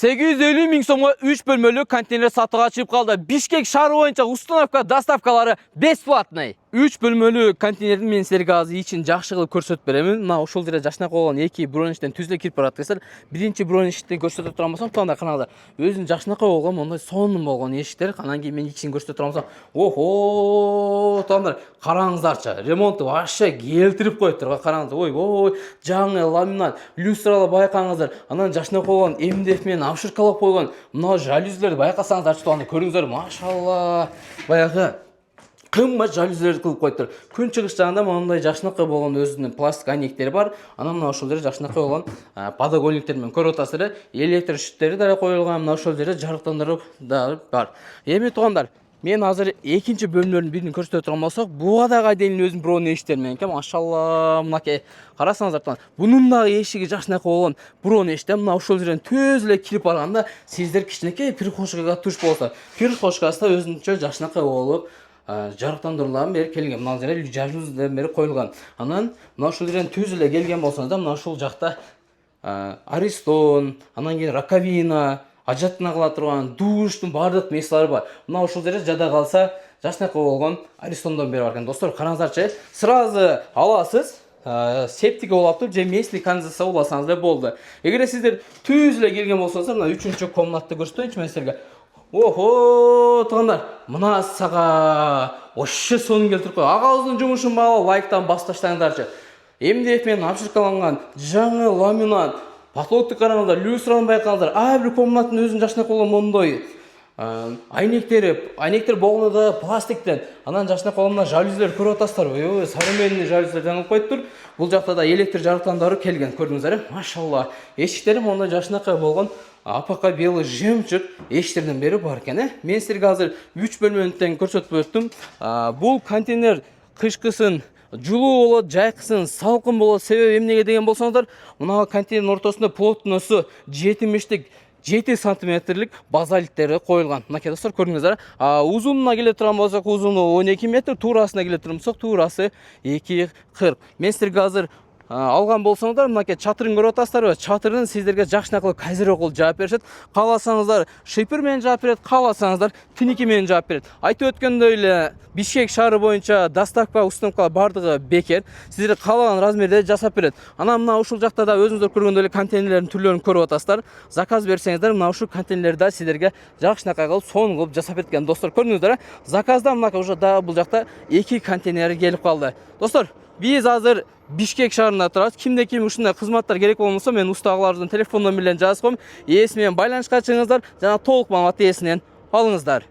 850 миң сомго 3 бөлмөлүү контейнер сатууга чыгып калды. Бишкек шаары боюнча установка доставкалары бесплатный. 3 бөлмөлүү контейнердин мен силерге азыр ичин жакшы кылып көрсөтүп беремин. Мына ошол жерде жашнап койгон эки броничтен түзүлө кирип баратсыздар. Биринчи броничти көрсөтө турам болсом, танда каналда өзүнүн жакшынакай болгон мондай сонун болгон эшиктер. Анан кийин мен ичин көрсөтө турам болсом, охо, таңдар караңыздарчы. Ремонту вообще келтирип коюптур. Караңыздар, ой, жаңы ламинат, люстралы байкаңыздар. Анан жакшынап койгон МДФ менен абширкалап койгон мына жалюзилерди байкасаңыздарчы, тууганда көрүңүздөр, машалла. Баягы кымбат жалюзилерди кылып коюптур. Күн чыгыш жагында мондай жакшынакай болгон өзүнүн пластик айнектери бар. Анан мына ошол жерде жакшынакай болгон подогонниктер менен көрүп атасыздар. Электр щиттери да коюлган. Мына ошол жерде жарыктандыруу да бар. Эми туугандар, мен азыр экинчи бөлмөлөрдүн бирин көрсөтө турган болсок, буга дагы айдейин өзүнүн броун эшиктер менен экен. Машалла, мынакей карасаңыздар тууган. Бунун дагы эшиги жакшынакай болгон броун эшиктер. Мына ошол жерден төз эле кирип барганда сиздер кичинекей прихожкага туш болсо, прихожкасы да өзүнчө жакшынакай болуп жарыктандыруулардан бери келген. Мына жерде жалюзиден бери коюлган. Анан мына ошол жерден түз эле келген болсоңуздар, мына ошол жакта аристон, анан кийин раковина, ажаттана кыла турган душтун баардык меселери бар. Мына ошол жерде жада калса жакшынакай болгон аристондон бери бар экен. Достор, караңыздарчы, сразу аласыз. Септиги болуптур, же местный канализация уласаңыз да болду. Эгер сиздер түз эле келген болсоңуздар, мына 3-чү комнатты көрсөтөйүнчү мен силерге. Охо, туугандар, мына сага вообще сонун келтирип кой. Агабыздын жумушун баалы лайктан басып таштаңыздарчы. МДФ менен абширкаланган жаңы ламинат, потолокты караңыздар, люстраны байкаңыздар. Ар бир комнаттын өзүнүн жакшынакай болгон мондой айнектер болгону да пластиктен. Анан жакшынакай болгон жалюзилер көрүп атасыздар. Ой, современный жалюзилер жаңылып коюптур. Бул жакта да электр жарыктандыруу келген, көрдүңүздөр. Машалла, эшиктери мондай жакшынакай болгон апака белый жемчуг эшиктерден бери бар экен. Мен силерге азыр 3 бөлмөлүнөн көрсөтүп өттүм. Бул контейнер кышкысын жылуу болот, жайкысын салкын болот. Себеби эмнеге деген болсоңуздар, мына контейнердин ортосунда плотносу 7 сантиметрлик базальттери коюлган. Мынакей достор, көрүңүздөр. Узунуна келе турган болсок, узуну 12 метр, туурасына келе турган болсок, туурасы 2,40. Мен силерге азыр алган болсоңуздар, мынакей чатырын көрүп атасыздарбы? Чатырын сиздерге жакшынакай казирок кылып жаап беришет. Кааласаңыздар шипер менен жаап берет, кааласаңыздар тиники менен жаап берет. Айтып өткөндөй эле Бишкек шаары боюнча доставка, установка бардыгы бекер. Сиздер каалаган размерде жасап берет. Анан мына ушул жакта да өзүңүздөр көргөндөй эле контейнерлердин түрлөрүн көрүп атасыздар. Заказ берсеңиздер, мына ушул контейнерлерди сиздерге жакшынакай кылып, сонун кылып жасап берген. Достор, көрдүңүздөр, заказда мынакей уже да бул жакта 2 контейнер келип калды. Достор, биз азыр Бишкек шаарында турабыз. Кимде ким ушундай кызматтар керек болсо, мен устагылардын телефон номерлерин жазып коем. Ээси менен байланышка чыгыңыздар жана толук маалыматты ээсинен алыңыздар.